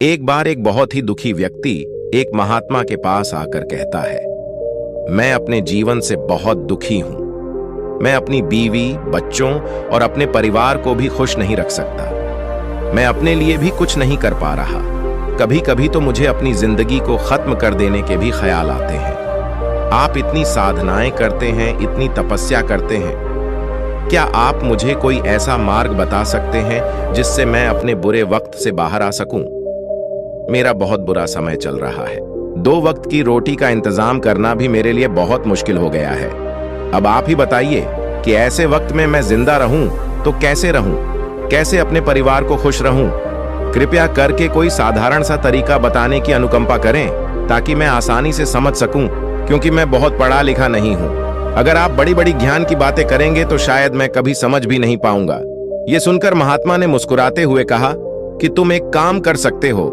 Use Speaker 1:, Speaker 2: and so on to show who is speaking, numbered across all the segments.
Speaker 1: एक बार एक बहुत ही दुखी व्यक्ति एक महात्मा के पास आकर कहता है, मैं अपने जीवन से बहुत दुखी हूं। मैं अपनी बीवी, बच्चों और अपने परिवार को भी खुश नहीं रख सकता। मैं अपने लिए भी कुछ नहीं कर पा रहा। कभी कभी तो मुझे अपनी जिंदगी को खत्म कर देने के भी ख्याल आते हैं। आप इतनी साधनाएं करते हैं, इतनी तपस्या करते हैं, क्या आप मुझे कोई ऐसा मार्ग बता सकते हैं जिससे मैं अपने बुरे वक्त से बाहर आ सकूं? मेरा बहुत बुरा समय चल रहा है। 2 वक्त की रोटी का इंतजाम करना भी मेरे लिए बहुत मुश्किल हो गया है। अब आप ही बताइए कि ऐसे वक्त में मैं जिंदा रहूं तो कैसे रहूं? कैसे अपने परिवार को खुश रहूं? कृपया करके कोई साधारण सा तरीका बताने की अनुकंपा करें ताकि मैं आसानी से समझ सकूं, क्योंकि मैं बहुत पढ़ा लिखा नहीं हूं। अगर आप बड़ी बड़ी ज्ञान की बातें करेंगे तो शायद मैं कभी समझ भी नहीं पाऊंगा। यह सुनकर महात्मा ने मुस्कुराते हुए कहा कि तुम एक काम कर सकते हो।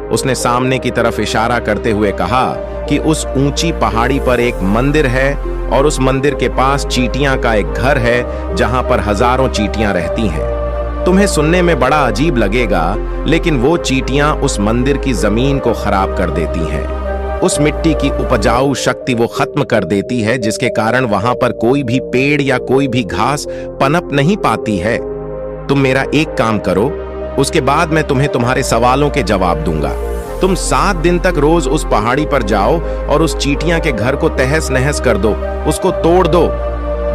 Speaker 1: उसने सामने की तरफ इशारा करते हुए कहा कि उस ऊंची पहाड़ी पर एक मंदिर है और उस मंदिर के पास चींटियां का एक घर है जहां पर हजारों चींटियां रहती हैं। तुम्हें सुनने में बड़ा अजीब लगेगा, लेकिन वो चींटियां उस मंदिर की जमीन को खराब कर देती हैं। उस मिट्टी की उपजाऊ शक्ति वो खत्म कर देती है, जिसके कारण वहां पर कोई भी पेड़ या कोई भी घास पनप नहीं पाती है। तुम मेरा एक काम करो, उसके बाद मैं तुम्हें तुम्हारे सवालों के जवाब दूंगा। तुम 7 दिन तक रोज उस पहाड़ी पर जाओ और उस चींटियां के घर को तहस नहस कर दो, उसको तोड़ दो।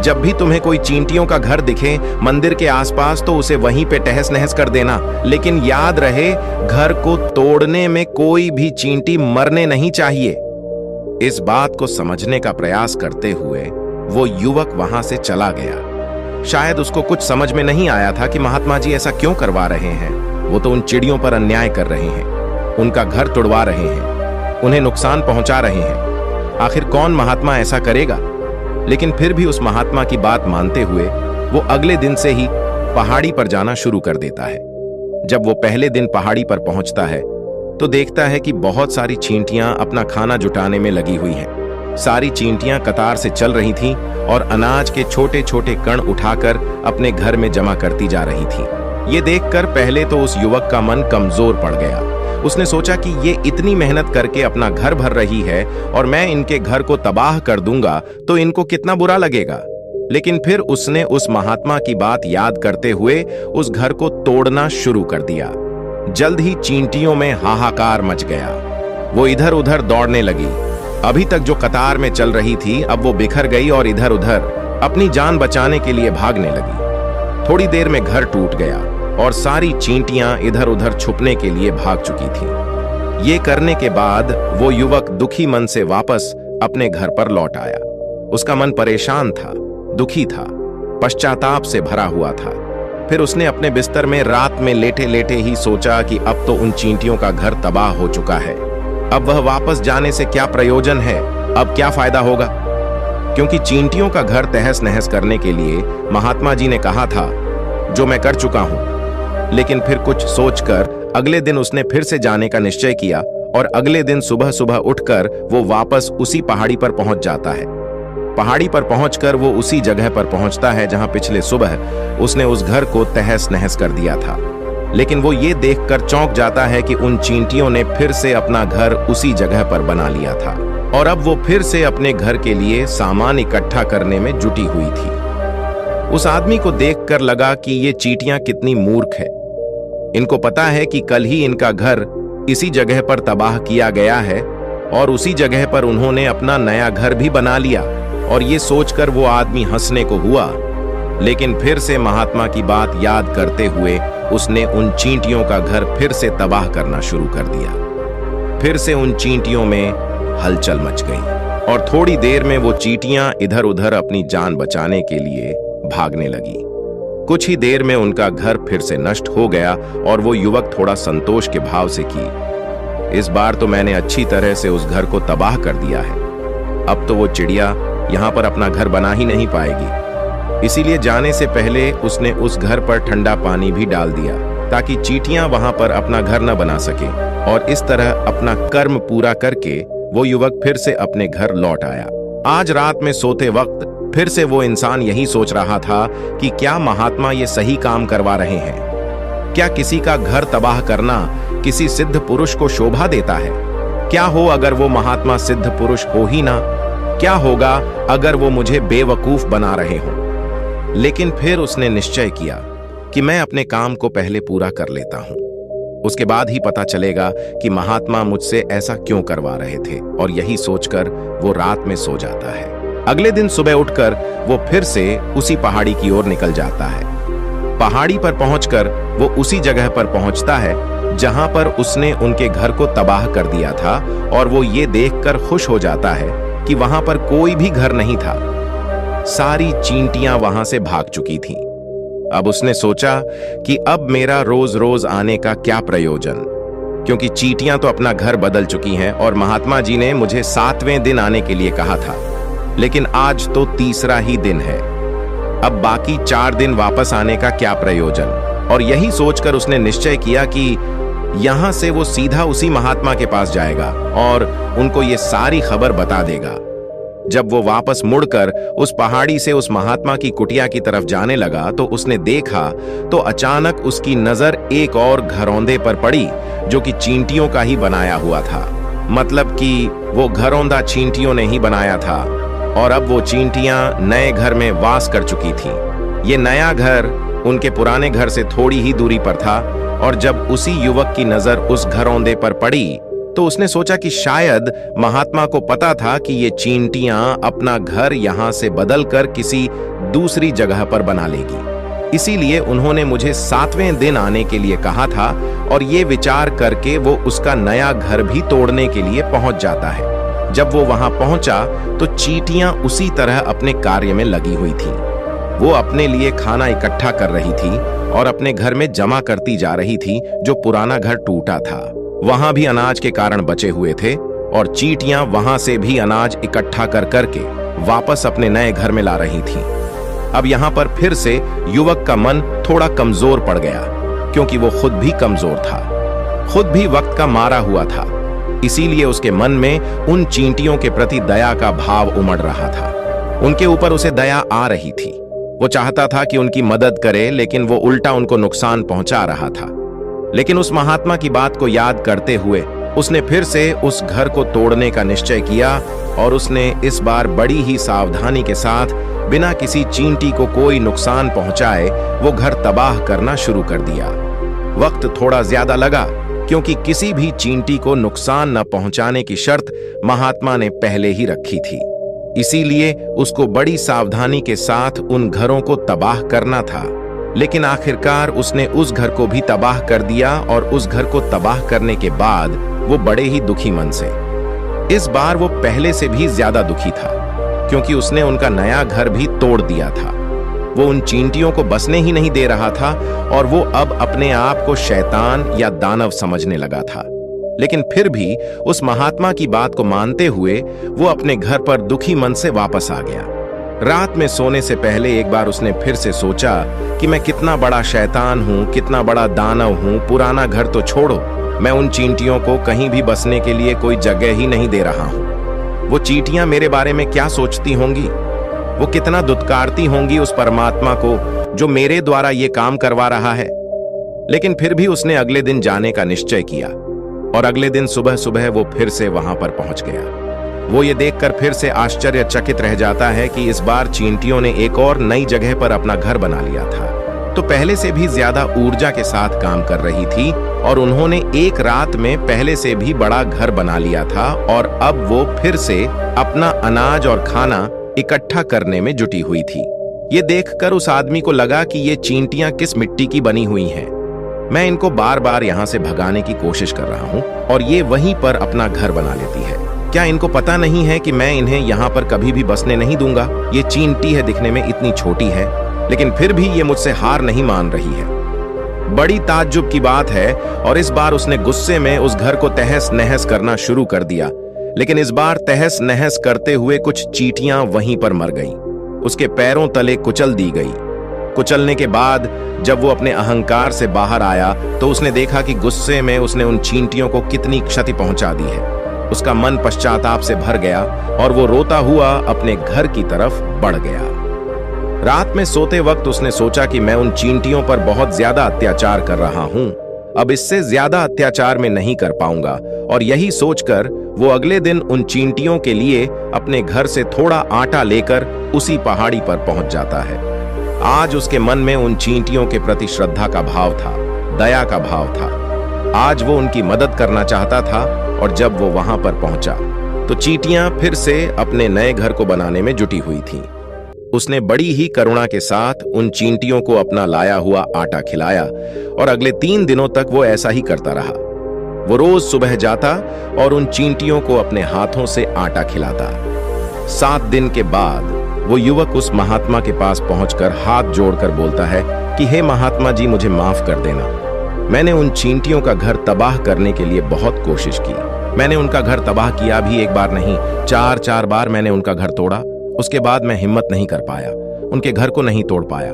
Speaker 1: जब भी तुम्हें कोई चींटियों का घर दिखे मंदिर के आसपास तो उसे वहीं पे तहस नहस कर देना, लेकिन याद रहे घर को तोड़ने में कोई भी चींटी मरने नहीं चाहिए। इस बात को समझने का प्रयास करते हुए वो युवक वहां से चला गया। शायद उसको कुछ समझ में नहीं आया था कि महात्मा जी ऐसा क्यों करवा रहे हैं। वो तो उन चिड़ियों पर अन्याय कर रहे हैं, उनका घर तोड़वा रहे हैं, उन्हें नुकसान पहुंचा रहे हैं। आखिर कौन महात्मा ऐसा करेगा? लेकिन फिर भी उस महात्मा की बात मानते हुए वो अगले दिन से ही पहाड़ी पर जाना शुरू कर देता है। जब वो पहले दिन पहाड़ी पर पहुंचता है तो देखता है कि बहुत सारी चींटियां अपना खाना जुटाने में लगी हुई हैं। सारी चींटियां कतार से चल रही थीं और अनाज के छोटे छोटे कण उठाकर अपने घर में जमा करती जा रही थीं। ये देखकर पहले तो उस युवक का मन कमजोर पड़ गया। उसने सोचा कि ये इतनी मेहनत करके अपना घर भर रही है और मैं इनके घर को तबाह कर दूंगा तो इनको कितना बुरा लगेगा। लेकिन फिर उसने उस महात्मा की बात याद करते हुए उस घर को तोड़ना शुरू कर दिया। जल्द ही चींटियों में हाहाकार मच गया। वो इधर उधर दौड़ने लगी। अभी तक जो कतार में चल रही थी अब वो बिखर गई और इधर उधर अपनी जान बचाने के लिए भागने लगी। थोड़ी देर में घर टूट गया और सारी चींटियां इधर उधर छुपने के लिए भाग चुकी थीं। ये करने के बाद वो युवक दुखी मन से वापस अपने घर पर लौट आया। उसका मन परेशान था, दुखी था, पश्चाताप से भरा हुआ था। फिर उसने अपने बिस्तर में रात में लेटे लेटे ही सोचा कि अब तो उन चींटियों का घर तबाह हो चुका है। अब वह वापस जाने से क्या प्रयोजन है? अब क्या फायदा होगा? क्योंकि चींटियों का घर तहस नहस करने के लिए महात्मा जी ने कहा था, जो मैं कर चुका हूं। लेकिन फिर कुछ सोचकर अगले दिन उसने फिर से जाने का निश्चय किया और अगले दिन सुबह सुबह उठकर वो वापस उसी पहाड़ी पर पहुंच जाता है। पहाड़ी पर पहुंचकर वो उसी जगह पर पहुंचता है जहां पिछले सुबह उसने उस घर को तहस नहस कर दिया था। लेकिन वो ये देखकर चौंक जाता है कि उन चींटियों ने फिर से अपना घर उसी जगह पर बना लिया था और अब वो फिर से अपने घर के लिए सामान इकट्ठा करने में जुटी हुई थी। उस आदमी को देखकर लगा कि ये चींटियां कितनी मूर्ख है। इनको पता है कि कल ही इनका घर इसी जगह पर तबाह किया गया है और उसी जगह पर उन्होंने अपना नया घर भी बना लिया। और ये सोचकर वो आदमी हंसने को हुआ, लेकिन फिर से महात्मा की बात याद करते हुए उसने उन चींटियों का घर फिर से तबाह करना शुरू कर दिया। फिर से उन चींटियों में हलचल मच गई और थोड़ी देर में वो चींटियां इधर उधर अपनी जान बचाने के लिए भागने लगी। कुछ ही देर में उनका घर फिर से नष्ट हो गया और वो युवक थोड़ा संतोष के भाव से कि इस बार तो मैंने अच्छी तरह से उस घर को तबाह कर दिया है। अब तो वो चिड़िया यहां पर अपना घर बना ही नहीं पाएगी। इसीलिए जाने से पहले उसने उस घर पर ठंडा पानी भी डाल दिया ताकि चींटियां वहां पर अपना घर न बना सके। और इस तरह अपना कर्म पूरा करके वो युवक फिर से अपने घर लौट आया। आज रात में सोते वक्त फिर से वो इंसान यही सोच रहा था कि क्या महात्मा ये सही काम करवा रहे हैं। क्या किसी का घर तबाह करना किसी सिद्ध पुरुष को शोभा देता है? क्या हो अगर वो महात्मा सिद्ध पुरुष हो ही ना? क्या होगा अगर वो मुझे बेवकूफ बना रहे हों? लेकिन फिर उसने निश्चय किया कि मैं अपने काम को पहले पूरा कर लेता हूं, उसके बाद ही पता चलेगा कि महात्मा मुझसे ऐसा क्यों करवा रहे थे। और यही सोचकर वो रात में सो जाता है। अगले दिन सुबह उठकर वो फिर से उसी पहाड़ी की ओर निकल जाता है। पहाड़ी पर पहुंचकर वो उसी जगह पर पहुंचता है जहां पर उसने उनके घर को तबाह कर दिया था, और वो ये देखकर खुश हो जाता है कि वहां पर कोई भी घर नहीं था। सारी चींटियां वहां से भाग चुकी थीं। अब उसने सोचा कि अब मेरा रोज रोज आने का क्या प्रयोजन, क्योंकि चींटियां तो अपना घर बदल चुकी हैं और महात्मा जी ने मुझे 7वें दिन आने के लिए कहा था, लेकिन आज तो तीसरा ही दिन है। अब बाकी 4 दिन वापस आने का क्या प्रयोजन। और यही सोचकर उसने निश्चय किया कि यहां से वो सीधा उसी महात्मा के पास जाएगा और उनको ये सारी खबर बता देगा। जब वो वापस मुड़कर उस पहाड़ी से उस महात्मा की कुटिया की तरफ जाने लगा तो उसने देखा तो अचानक उसकी नजर एक और घरौंदे पर पड़ी जो कि चींटियों का ही बनाया हुआ था। मतलब कि वो घरौंदा चींटियों ने ही बनाया था, और अब वो चींटियां नए घर में वास कर चुकी थीं। ये नया घर उनके पुराने घर से थोड़ी ही दूरी पर था, और जब उसी युवक की नजर उस घरौंदे पर पड़ी तो उसने सोचा कि शायद महात्मा को पता था कि ये चींटियां अपना घर यहां से बदलकर किसी दूसरी जगह पर बना लेगी। इसीलिए उन्होंने मुझे 7वें दिन आने के लिए कहा था, और ये विचार करके वो उसका नया घर भी तोड़ने के लिए पहुंच जाता है। जब वो वहां पहुंचा तो चींटियां उसी तरह अपने कार्य में लगी हुई थीं। वो अपने लिए खाना इकट्ठा कर रही थी और अपने घर में जमा करती जा रही थी जो पुराना घर टूटा था। वहां भी अनाज के कारण बचे हुए थे, और चींटियां वहां से भी अनाज इकट्ठा कर करके वापस अपने नए घर में ला रही थीं। अब यहां पर फिर से युवक का मन थोड़ा कमजोर पड़ गया, क्योंकि वो खुद भी कमजोर था, खुद भी वक्त का मारा हुआ था। इसीलिए उसके मन में उन चींटियों के प्रति दया का भाव उमड़ रहा था। उनके ऊपर उसे दया आ रही थी। वो चाहता था कि उनकी मदद करे, लेकिन वो उल्टा उनको नुकसान पहुंचा रहा था। लेकिन उस महात्मा की बात को याद करते हुए उसने फिर से उस घर को तोड़ने का निश्चय किया, और उसने इस बार बड़ी ही सावधानी के साथ बिना किसी चींटी को कोई नुकसान पहुंचाए वो घर तबाह करना शुरू कर दिया। वक्त थोड़ा ज्यादा लगा, क्योंकि किसी भी चींटी को नुकसान न पहुंचाने की शर्त महात्मा ने पहले ही रखी थी। इसीलिए उसको बड़ी सावधानी के साथ उन घरों को तबाह करना था। लेकिन आखिरकार उसने उस घर को भी तबाह कर दिया, और उस घर को तबाह करने के बाद वो बड़े ही दुखी मन से, इस बार वो पहले से भी ज्यादा दुखी था, क्योंकि उसने उनका नया घर भी तोड़ दिया था। वो उन चींटियों को बसने ही नहीं दे रहा था, और वो अब अपने आप को शैतान या दानव समझने लगा था। लेकिन फिर भी उस महात्मा की बात को मानते हुए वो अपने घर पर दुखी मन से वापस आ गया। रात में सोने से पहले एक बार उसने फिर से सोचा कि मैं कितना बड़ा शैतान हूं, कितना बड़ा दानव हूं। पुराना घर तो छोड़ो, मैं उन चींटियों को कहीं भी बसने के लिए कोई जगह ही नहीं दे रहा हूं। वो चींटियां मेरे बारे में क्या सोचती होंगी? वो कितना दुत्कारती होंगी उस परमात्मा को जो मेरे द्वारा ये काम करवा रहा है। लेकिन फिर भी उसने अगले दिन जाने का निश्चय किया, और अगले दिन सुबह सुबह वो फिर से वहां पर पहुंच गया। वो ये देखकर फिर से आश्चर्यचकित रह जाता है कि इस बार चींटियों ने एक और नई जगह पर अपना घर बना लिया था, तो पहले से भी ज्यादा ऊर्जा के साथ काम कर रही थी, और उन्होंने एक रात में पहले से भी बड़ा घर बना लिया था। और अब वो फिर से अपना अनाज और खाना इकट्ठा करने में जुटी हुई थी। ये देखकर उस आदमी को लगा कि ये चींटियां किस मिट्टी की बनी हुई हैं। मैं इनको बार बार यहां से भगाने की कोशिश कर रहा हूं, और ये वहीं पर अपना घर बना लेती है। क्या इनको पता नहीं है कि मैं इन्हें यहाँ पर कभी भी बसने नहीं दूंगा? ये चींटी है, दिखने में इतनी छोटी है, लेकिन फिर भी ये मुझसे हार नहीं मान रही है। बड़ी ताज्जुब की बात है, और इस बार उसने गुस्से में उस घर को तहस नहस करना शुरू कर दिया। लेकिन इस बार तहस नहस करते हुए कुछ चींटियां वहीं पर मर गईं। उसके पैरों तले कुचल दी गई। कुचलने के बाद जब वो अपने अहंकार से बाहर आया तो उसने देखा कि गुस्से में उसने उन चींटियों को कितनी क्षति पहुंचा दी है। उसका मन पश्चाताप से भर गया, और वो रोता हुआ अपने घर की तरफ बढ़ गया। रात में सोते वक्त उसने सोचा कि मैं उन चींटियों पर बहुत ज्यादा अत्याचार कर रहा हूं, अब इससे ज्यादा अत्याचार मैं नहीं कर पाऊंगा, और यही सोचकर वो अगले दिन उन चींटियों के लिए अपने घर से थोड़ा आटा लेकर उसी पहाड़ी पर पहुंच जाता है। आज उसके मन में उन चींटियों के प्रति श्रद्धा का भाव था, दया का भाव था। आज वो उनकी मदद करना चाहता था, और जब वो वहां पर पहुंचा तो चींटियां फिर से अपने नए घर को बनाने में जुटी हुई थीं। उसने बड़ी ही करुणा के साथ उन चींटियों को अपना लाया हुआ आटा खिलाया, और अगले 3 दिनों तक वो ऐसा ही करता रहा। वो रोज सुबह जाता और उन चींटियों को अपने हाथों से आटा खिलाता। 7 दिन के बाद वो युवक उस महात्मा के पास पहुंचकर हाथ जोड़कर बोलता है कि हे महात्मा जी, मुझे माफ कर देना। मैंने उन चींटियों का घर तबाह करने के लिए बहुत कोशिश की। मैंने उनका घर तबाह किया भी, एक बार नहीं, 4 बार मैंने उनका घर तोड़ा। उसके बाद मैं हिम्मत नहीं कर पाया, उनके घर को नहीं तोड़ पाया।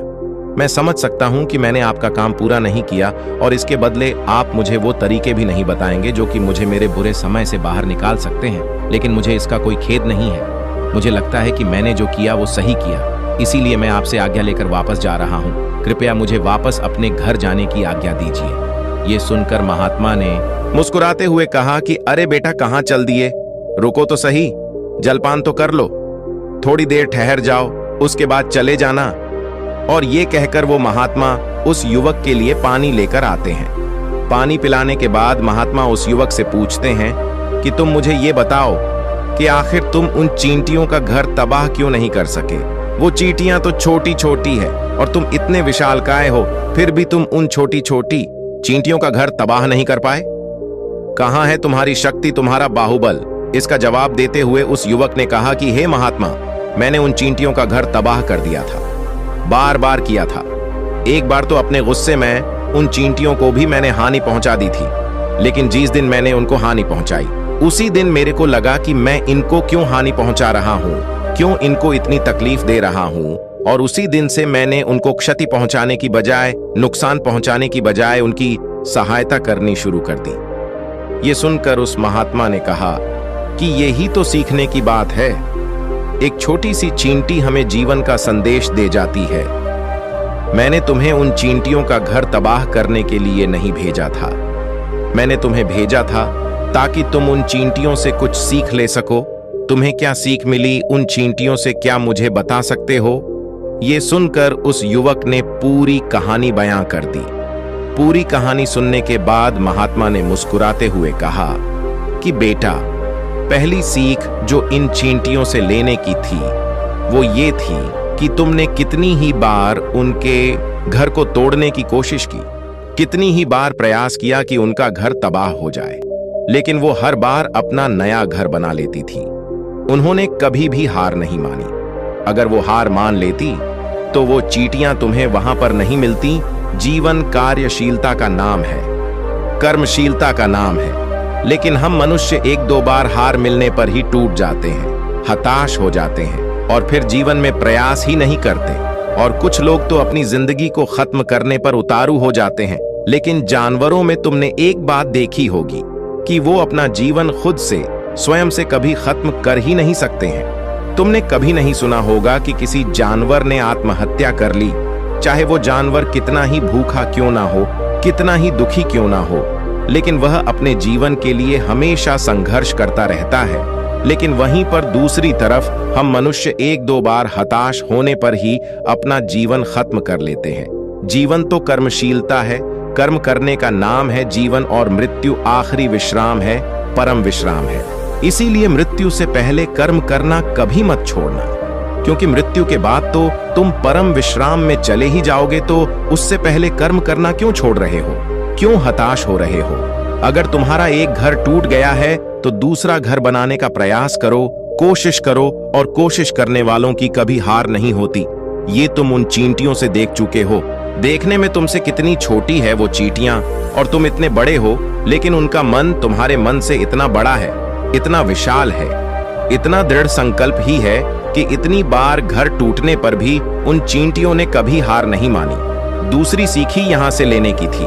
Speaker 1: मैं समझ सकता हूं कि मैंने आपका काम पूरा नहीं किया, और इसके बदले आप मुझे वो तरीके भी नहीं बताएंगे जो कि मुझे मेरे बुरे समय से बाहर निकाल सकते हैं। लेकिन मुझे इसका कोई खेद नहीं है। मुझे लगता है कि मैंने जो किया वो सही किया, इसीलिए मैं आपसे आज्ञा लेकर वापस जा रहा हूं। कृपया मुझे वापस अपने घर जाने की आज्ञा दीजिए। ये सुनकर महात्मा ने मुस्कुराते हुए कहा कि अरे बेटा, कहाँ चल दिए? रुको तो सही, जलपान तो कर लो, थोड़ी देर ठहर जाओ, उसके बाद चले जाना। और ये कहकर वो महात्मा उस युवक के लिए पानी लेकर आते हैं। पानी पिलाने के बाद महात्मा उस युवक से पूछते हैं कि तुम मुझे ये बताओ कि आखिर तुम उन चींटियों का घर तबाह क्यों नहीं कर सके? वो चींटियां तो छोटी छोटी है और तुम इतने विशालकाय हो, फिर भी तुम उन छोटी छोटी चींटियों का घर तबाह नहीं कर पाए? कहां है तुम्हारी शक्ति, तुम्हारा बाहुबल? इसका जवाब देते हुए उस युवक ने कहा कि हे महात्मा, मैंने उन चींटियों का घर तबाह कर दिया था, बार बार किया था। एक बार तो अपने गुस्से में उन चींटियों को भी मैंने हानि पहुंचा दी थी, लेकिन जिस दिन मैंने उनको हानि पहुंचाई, उसी दिन मेरे को लगा कि मैं इनको क्यों हानि पहुंचा रहा हूं, क्यों इनको इतनी तकलीफ दे रहा हूं, और उसी दिन से मैंने उनको क्षति पहुंचाने की बजाय, नुकसान पहुंचाने की बजाय उनकी सहायता करनी शुरू कर दी। ये सुनकर उस महात्मा ने कहा कि यही तो सीखने की बात है। एक छोटी सी चींटी हमें जीवन का संदेश दे जाती है। मैंने तुम्हें उन चींटियों का घर तबाह करने के लिए नहीं भेजा था। मैंने तुम्हें भेजा था ताकि तुम उन चींटियों से कुछ सीख ले सको। तुम्हें क्या सीख मिली उन चींटियों से, क्या मुझे बता सकते हो? ये सुनकर उस युवक ने पूरी कहानी बयां कर दी। पूरी कहानी सुनने के बाद महात्मा ने मुस्कुराते हुए कहा कि बेटा, पहली सीख जो इन चींटियों से लेने की थी वो ये थी कि तुमने कितनी ही बार उनके घर को तोड़ने की कोशिश की, कितनी ही बार प्रयास किया कि उनका घर तबाह हो जाए, लेकिन वो हर बार अपना नया घर बना लेती थी। उन्होंने कभी भी हार नहीं मानी। अगर वो हार मान लेती तो वो चींटियां तुम्हें वहां पर नहीं मिलती। जीवन कार्यशीलता का नाम है, कर्मशीलता का नाम है। लेकिन हम मनुष्य 1-2 बार हार मिलने पर ही टूट जाते हैं, हताश हो जाते हैं, और फिर जीवन में प्रयास ही नहीं करते। और कुछ लोग तो अपनी जिंदगी को खत्म करने पर उतारू हो जाते हैं। लेकिन जानवरों में तुमने एक बात देखी होगी कि वो अपना जीवन खुद से, स्वयं से कभी खत्म कर ही नहीं सकते हैं। तुमने कभी नहीं सुना होगा कि किसी जानवर ने आत्महत्या कर ली, चाहे वो जानवर कितना ही भूखा क्यों ना हो, कितना ही दुखी क्यों ना हो, लेकिन वह अपने जीवन के लिए हमेशा संघर्ष करता रहता है। लेकिन वहीं पर दूसरी तरफ हम मनुष्य 1-2 बार हताश होने पर ही अपना जीवन खत्म कर लेते हैं। जीवन तो कर्मशीलता है, कर्म करने का नाम है जीवन, और मृत्यु आखिरी विश्राम है, परम विश्राम है। इसीलिए मृत्यु से पहले कर्म करना कभी मत छोड़ना, क्योंकि मृत्यु के बाद तो तुम परम विश्राम में चले ही जाओगे। तो उससे पहले कर्म करना क्यों छोड़ रहे हो? क्यों हताश हो रहे हो? अगर तुम्हारा एक घर टूट गया है तो दूसरा घर बनाने का प्रयास करो, कोशिश करो, और कोशिश करने वालों की कभी हार नहीं होती। ये तुम उन चींटियों से देख चुके हो। देखने में तुमसे कितनी छोटी है वो चींटियां, और तुम इतने बड़े हो, लेकिन उनका मन तुम्हारे मन से इतना बड़ा है, इतना विशाल है, इतना दृढ़ संकल्प ही है कि इतनी बार घर टूटने पर भी उन चींटियों ने कभी हार नहीं मानी। दूसरी सीख ही यहां से लेने की थी।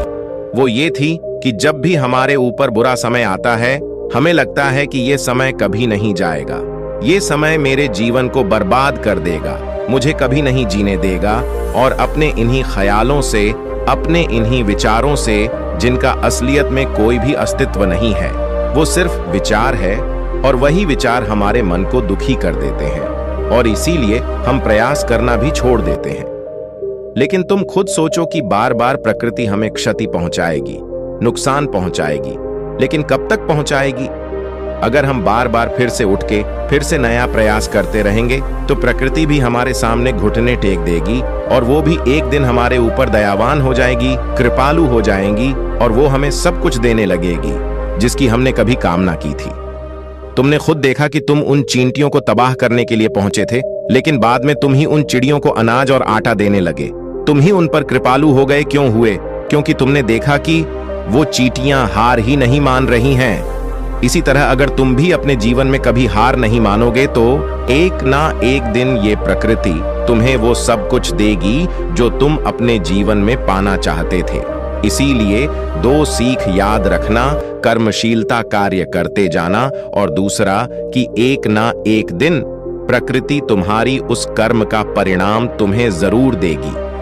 Speaker 1: वो ये थी कि जब भी हमारे ऊपर बुरा समय आता है, हमें लगता है कि ये समय कभी नहीं जाएगा, ये समय मेरे जीवन को बर्बाद कर देगा, मुझे कभी नहीं जीने देगा और अपने इन्हीं ख्यालों से, अपने इन्हीं विचारों से, जिनका असलियत में कोई भी अस्तित्व नहीं है, वो सिर्फ विचार है, और वही विचार हमारे मन को दुखी कर देते हैं और इसीलिए हम प्रयास करना भी छोड़ देते हैं। लेकिन तुम खुद सोचो कि बार बार प्रकृति हमें क्षति पहुंचाएगी, नुकसान पहुंचाएगी, लेकिन कब तक पहुंचाएगी? अगर हम बार बार फिर से उठ के फिर से नया प्रयास करते रहेंगे तो प्रकृति भी हमारे सामने घुटने टेक देगी और वो भी एक दिन हमारे ऊपर दयावान हो जाएगी, कृपालु हो जाएंगी और वो हमें सब कुछ देने लगेगी जिसकी हमने कभी कामना की थी। तुमने खुद देखा कि तुम उन चींटियों को तबाह करने के लिए पहुंचे थे, लेकिन बाद में तुम ही उन चिड़ियों को अनाज और आटा देने लगे। तुम ही उन पर कृपालु हो गए। क्यों हुए? क्योंकि तुमने देखा कि वो चींटियां हार ही नहीं मान रही हैं। इसी तरह अगर तुम भी अपने जीवन में कभी हार नहीं मानोगे तो एक ना एक दिन ये प्रकृति तुम्हें वो सब कुछ देगी जो तुम अपने जीवन में पाना चाहते थे। इसीलिए 2 सीख याद रखना, कर्मशीलता कार्य करते जाना, और दूसरा कि एक ना एक दिन प्रकृति तुम्हारी उस कर्म का परिणाम तुम्हें जरूर देगी।